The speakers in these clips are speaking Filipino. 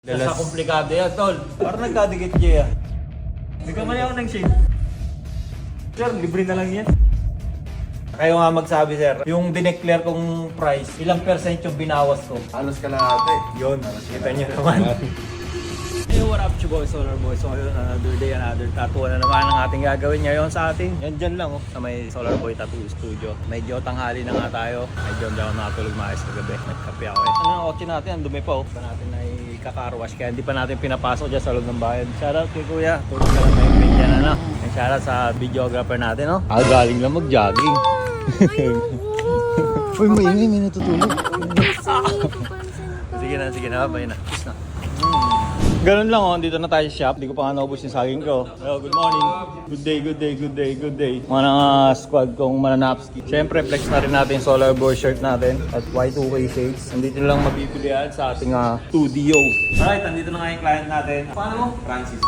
Sa komplikado yan, tol. Parang nagkadikit siya. Nagkamali ako ng shade. Sir, libre na lang yan. Kayo nga magsabi, sir. Yung dineclare kong price, ilang percent yung binawas ko? Halos kalahati. Yun, kita nyo naman. Hey, what up, boys, Solar Boys? So, ngayon, another day, another tattoo na naman ang ating gagawin ngayon sa ating. Yan dyan lang, oh, sa may Solar Boy Tattoo Studio. Medyo tanghali na nga tayo. Medyo hindi ako nakatulog maayos kagabi. Nagkape ako eh. Ano ang kotse natin? Ang dumi pa, oh. Pa natin ay kakarwash kaya hindi pa natin pinapasok dyan sa loob ng bayan. Shoutout kay Kuya. Tulog ka lang may pinyan, ano. And shoutout sa videographer natin, oh. Galing lang mag-jogging. Uy, maingay, may natutulog. Sige na, babay na. Peace na. Ganun lang, oh. Dito na tayo sa shop. Hindi ko pa nga naubos yung saging ko. Hello, good morning. Good day. Mga squad kong mananapski. Siyempre, flex na rin natin yung Solar Boy shirt natin at Y2K shades. Nandito lang mabibilihan sa ating studio. Alright, nandito na nga yung client natin. Paano mo? Francis.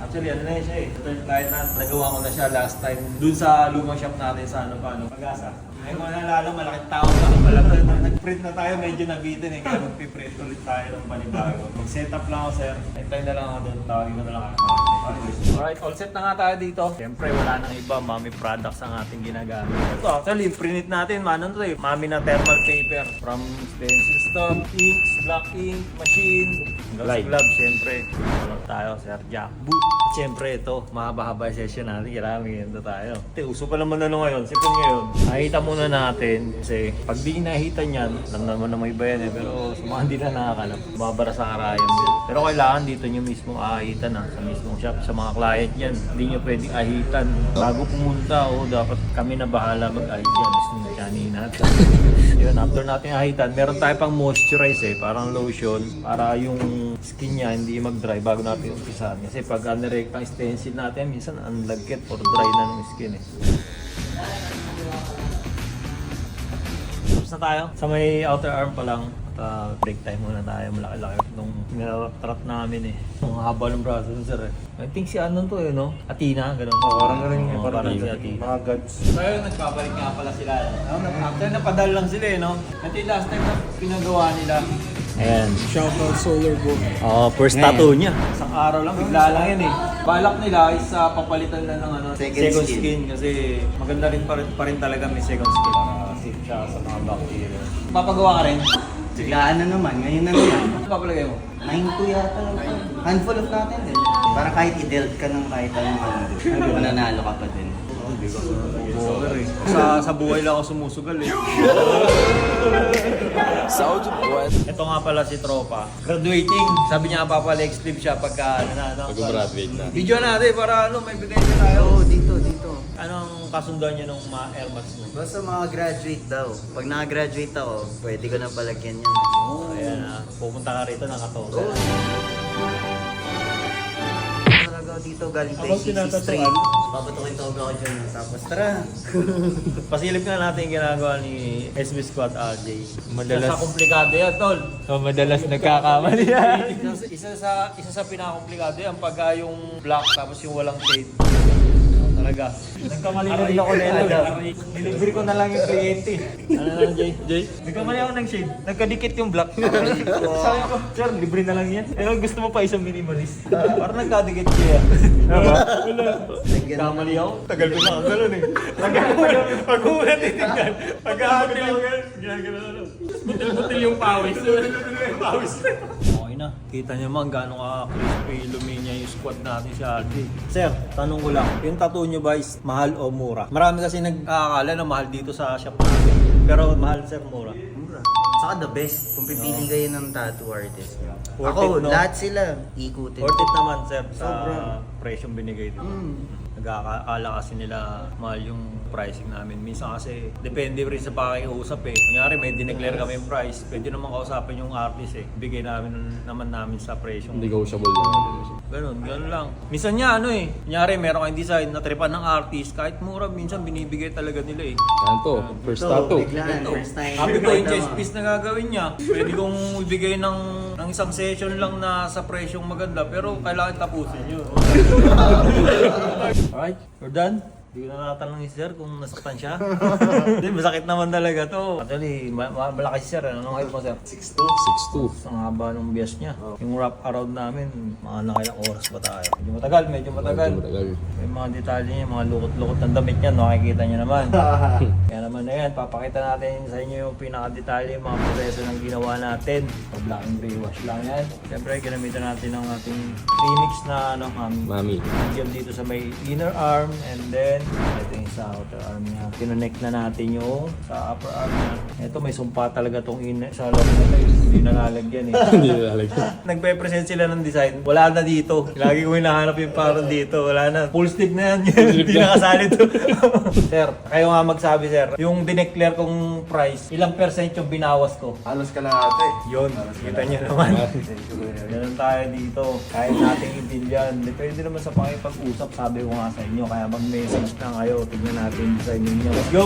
Actually, ano na yun siya eh. Ito yung client natin. Nagawa ko na siya last time. Dun sa lumang shop natin sa Pag-asa. Ngayon ko nalala, malaking tao pa pala. Nag-print na tayo, medyo nabitin eh. Kaya magpiprint ulit tayo ng panibago. Mag-set up lang ako, sir. Hintay na lang ako doon. Tawagin ko na lang ako. Alright, all set na nga tayo dito. Siyempre, wala nang iba. Mami products ang ating ginagamit. Ito, actually, print natin. Ano to eh? Mami na thermal paper. From stencil stamp, inks, black ink, machine, gloves, siyempre. Wala tayo, sir. Jack boot. Siyempre, ito. Mahaba-haba session natin. Kailangan ito tayo. Uso pa naman ngayon. Sipon ngayon. Nakita muna natin. Kasi pag di nakita niyan, alam naman na may iba yan eh. Pero sa mga hindi na nakakalap, mababara sa karayan din. Pero kailangan dito nyo mismo ahitan sa mismong shop. Sa mga client yan, hindi nyo pwedeng ahitan. Bago pumunta, dapat kami na bahala mag-ahit yan. Gusto nyo tiyanin natin. Yun, after natin ahitan, meron tayo pang moisturize eh. Parang lotion. Para yung skin niya hindi mag-dry bago natin umpisahan. Kasi pag direktang stencil natin, minsan ang lagkit or dry na ng skin eh. Tapos na tayo. Sa may outer arm pa lang. Break time muna tayo. Malaki-laki itong nilatrap namin eh. Ang haba ng braso nun, sir eh. I think si Anon to eh, no? Athena, gano'n. Parang ganun yung Parang si Athena. mga gods. Kaya nagpapalik nga pala sila. After napadal lang sila eh, no? Ito yung last time na pinagawa nila. Ayan. Shoutout Solar Boy. First tattoo niya. Isang araw lang, bigla lang yan eh. Balak nila is papalitan na ng second skin. Kasi maganda rin pa rin talaga may second skin. Para safe siya sa mga bacteria. Papagawa ka rin? Biglaan na naman, ngayon na naman. Ano papalagay mo? 9-2 yata lang. Handful of natin din. Para kahit i-dealt ka ng kahit anong mananalo ka pa din. Over eh. Sa buhay lang ako sumusugal eh. Ito nga pala si Tropa. Graduating. Sabi niya papalex flip siya pagka Pag-graduate na. Video natin para may bigay na tayo. Oo, dito. Anong kasunduan niyo nung mga Air Max mo? Basta mga graduate daw. Pag naka-graduate ako, pwede ko na palagyan yan. Ayan pupunta ka rito ng katoga. Talaga dito galing tayo Habang CC tinatatuan? Street. Papatukin toga ko dyan. Tapos tara. Pasilip nga natin yung ginagawa ni SB Squad RJ. Sa komplikado yan, tol. Madalas nagkakamali yan. Isa sa pinakakomplikado yan pagka yung black tapos yung walang shade. Talaga. Nagkamali na rin ako nila. Nilibre ko na lang yung kliyente. Ano na, Jay? Nagkamali ako ng shade. Nagkadikit yung black. Sabi ko, sir, libre na lang yan. Pero gusto mo pa isang minimalist. Parang nagkadikit siya. Diba? Nagkamali ako. Tagal ko na ang gano'n eh. Pag una titignan. Pag-aabil ako yan. Ginagano. Butil-butil yung pawis. Okay na. Kita niyo man gano'ng ka-crispy luminya yung squad natin si RJ. Sir, tanong ko lang. Yung tattoo nyo ba is mahal o mura? Marami kasi nag-aakala na mahal dito sa shop natin. Pero mahal, sir, mura. Mura. Saka the best, kung pipili kayo ng tattoo artist. Worth Ako, it, no? lahat sila ikutin. Worth it naman, sir, sa Sobra. presyong binigay dito. Nag-aakala kasi nila mahal yung pricing namin. Minsan kasi depende rin sa pakiusap eh. Kunyari may dineclare kami yung price, pwede naman kausapin yung artist eh. Bigay namin sa presyong Negotiable lang. Ganun lang. Minsan niya kunyari meron kayong design na tripan ng artist, kahit mura, minsan binibigay talaga nila eh. Yan to, first tattoo. Biglaan, first time. Sabi ko yung chest piece na gagawin niya, pwede kong ibigay ng isang session lang na sa presyong maganda, pero kailangan tapusin yun. Alright, we're done. Hindi ko natatanong si sir kung nasaktan siya. Hindi, masakit naman talaga to. Actually, malaki si sir. Anong height mo sir? 6'2". Ang haba ng bias niya. Yung wrap around namin, mga nakailang oras ba tayo? Medyo matagal, medyo matagal. Matagal. Yung mga detalye niya, mga lukot-lukot ng damit niya, nakikita niyo naman. Kaya naman na yan, papakita natin sa inyo yung pinaka-detalye, yung mga proseso ng ginawa natin. Black and gray wash lang yan. Siyempre, ginamitan natin ng ating premix na Mami. medium dito sa may inner arm, and then ito yung sa outer arm niya. Kinonect na natin yung sa upper arm niya. Ito may sumpa talaga tong sa loob na hindi nalalagyan eh. Hindi nalalagyan. Nagpe-present sila ng design, wala na dito. Lagi ko hinahanap yung parang dito, wala na. Full sleeve na yan, hindi nakasali to. Sir, kayo nga magsabi sir, yung dineclare kong price, ilang percent yung binawas ko? Halos kalahati. Yun, kita niyo naman. Ganun tayo dito. Kahit nating i-deal yan. Depende naman sa pakipag-usap, sabi ko nga sa inyo. Kaya mag-message na kayo. Tignan natin yung design ninyo. Let's go!